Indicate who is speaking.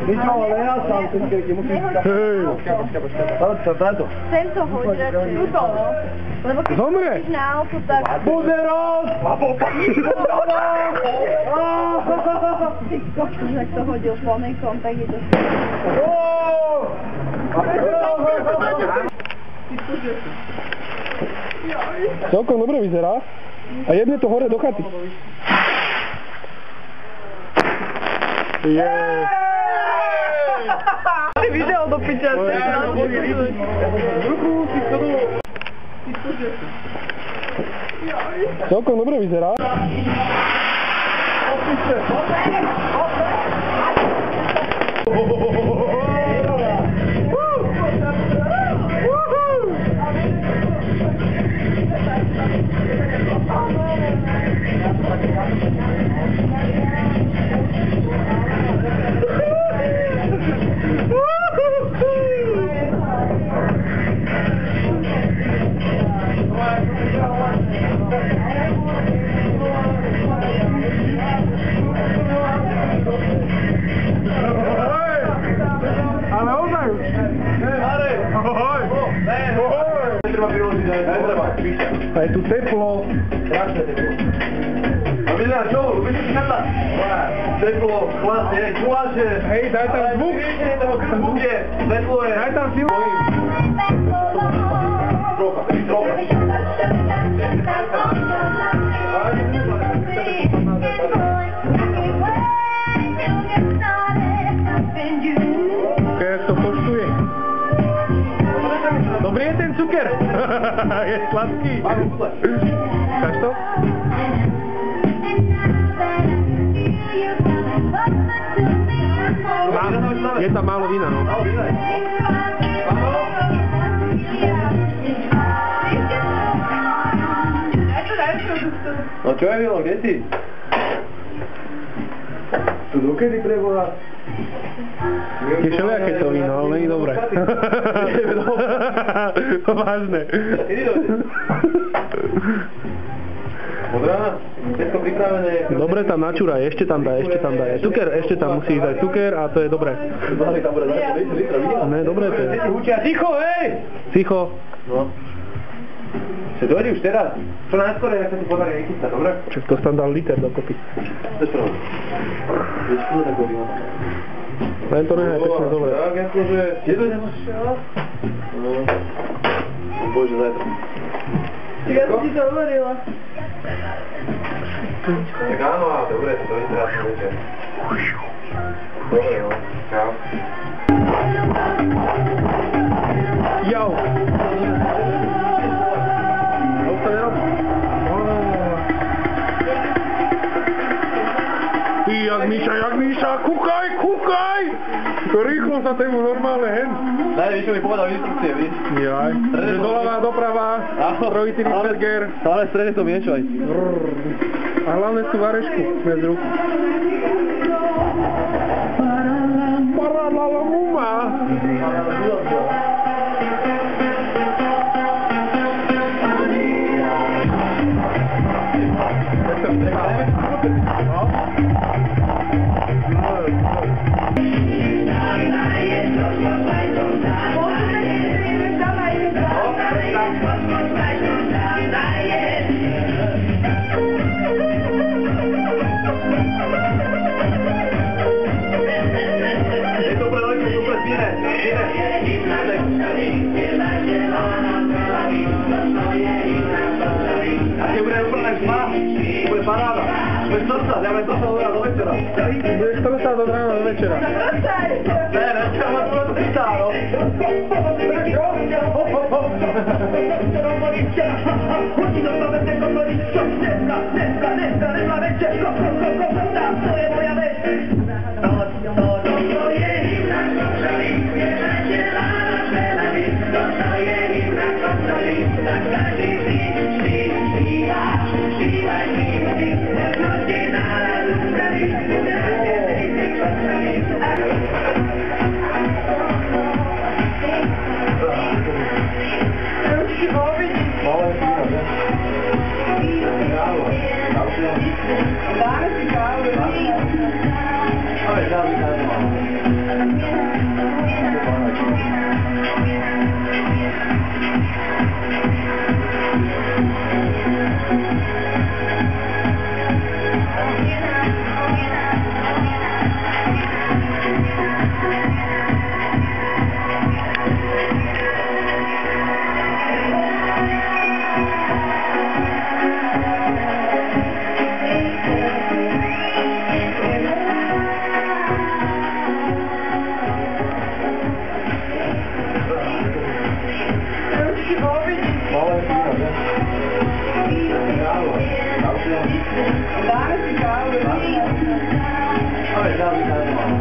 Speaker 1: Míšo, ale ja sám ten keď musím... Táto.
Speaker 2: Tento hoď radšej. Tuto, no. Lebo keď
Speaker 1: Zomrie!
Speaker 2: na auto, tak...
Speaker 1: Buzeros!
Speaker 2: Ty kokos, ak to hodil plnejkom, tak je to...
Speaker 1: Celkom dobre vyzerá. A jedne to hore do chaty.
Speaker 2: Ty video do piča.
Speaker 1: Celkom dobre vyzerá. A je tu teplo.
Speaker 3: Strašné teplo. A vidíš, čo? Vidíš, čo tam? Teplo, chladne, čuláže.
Speaker 1: Hej, daj tam zvuk.
Speaker 3: Zvuk je, teplo je.
Speaker 1: Daj tam silu.
Speaker 3: Trocha.
Speaker 1: Jak to koštuje? Dobrý je ten cuker. Je sladký. Chceš to? Je tam málo vína, no.
Speaker 3: No čo je, Milo, kde si? Tu dokedy preboha?
Speaker 1: Je všelijaké to víno, ale není dobré. To vážne.
Speaker 3: Od rána? Všetko pripravené.
Speaker 1: Dobre tam načúraj, ešte tam daj. Cuker, ešte tam musíš dať cuker a to je dobré. Ne, dobré to je.
Speaker 3: Ticho, hej!
Speaker 1: Ticho.
Speaker 3: No. Se dojde už teraz. Čo najskôr je, ak sa ti podarí nechystať, dobre?
Speaker 1: Čak to tam dal liter dokopy.
Speaker 3: To je prvom. Vieš, čo tak robím?
Speaker 1: Len to nehaj pekne dobre.
Speaker 3: Tak, akože... Je to nemáš? No. Bože, zajtra.
Speaker 2: Ja som ti to hovorila.
Speaker 3: Tak áno, ale dobre, to je teraz večer. Dobre, no. Čau.
Speaker 1: Jau. Už to nerobí. Jak Míša, kúkaj! To rýchlo sa tému normálne hen.
Speaker 3: Ne, víš, čo mi povedal instrukcie, víš?
Speaker 1: Jaj, že doľava, doprava, trojitý burger.
Speaker 3: Stále v strede to miešaj.
Speaker 1: A hlavne sú varešku bez rúk. Paralalumuma.
Speaker 3: Dáme to sa od rána do večera.
Speaker 1: Budeš trstať od rána do večera.
Speaker 3: Ne, nechám ma to trstá, no. Vabbè, ciao,